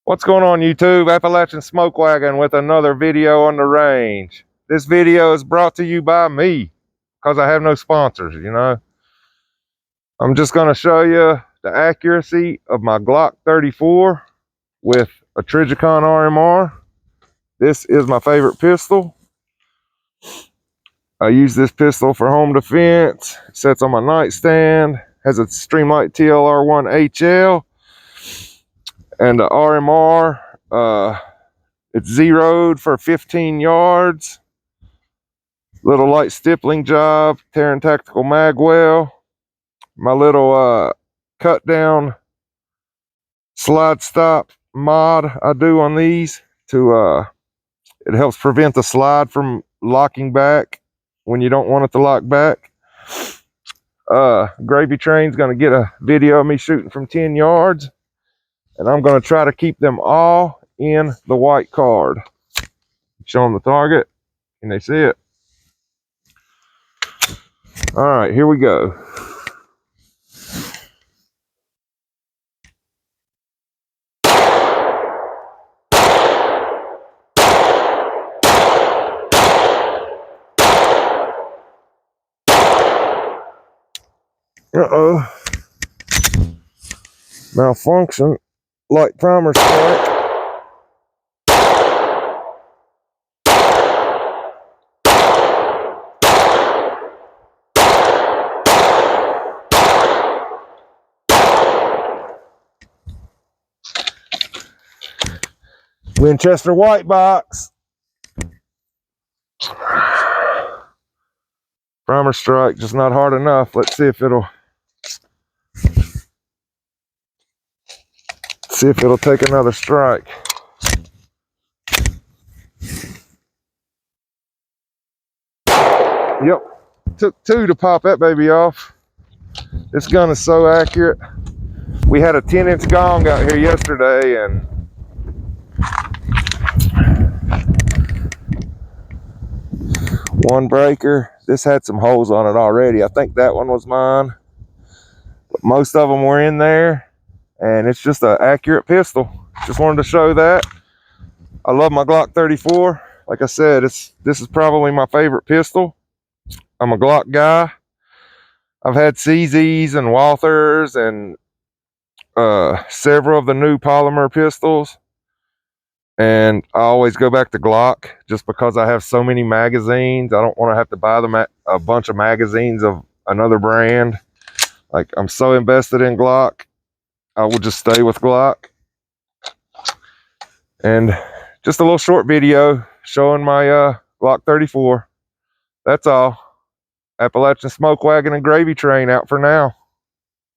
What's going on, YouTube? Appalachian Smoke Wagon with another video on the range. This video is brought to you by me because I have no sponsors, you know. I'm just going to show you the accuracy of my Glock 34 with a Trijicon RMR. This is my favorite pistol. I use this pistol for home defense. It sits on my nightstand. Has a Streamlight TLR1 HL. And the RMR, it's zeroed for 15 yards. Little light stippling job, Terran Tactical magwell. My little cut down slide stop mod I do on these to it helps prevent the slide from locking back when you don't want it to lock back. Gravy Train's gonna get a video of me shooting from 10 yards, and I'm gonna try to keep them all in the white card. Show them the target. Can they see it? All right, here we go. Uh-oh. Malfunction. Light primer strike. Winchester white box. Primer strike, just not hard enough. Let's see if it'll take another strike. Yep, took two to pop that baby off. This gun is so accurate. We had a 10-inch gong out here yesterday, and one breaker. This had some holes on it already. I think that one was mine, but most of them were in there, and it's just an accurate pistol. Just wanted to show that. I love my Glock 34. Like I said, this is probably my favorite pistol. I'm a Glock guy. I've had CZs and Walthers and several of the new polymer pistols, and I always go back to Glock just because I have so many magazines. I don't want to have to buy them at a bunch of magazines of another brand. Like, I'm so invested in Glock, I will just stay with Glock. And just a little short video showing my Glock 34. That's all. Appalachian Smoke Wagon and Gravy Train out for now.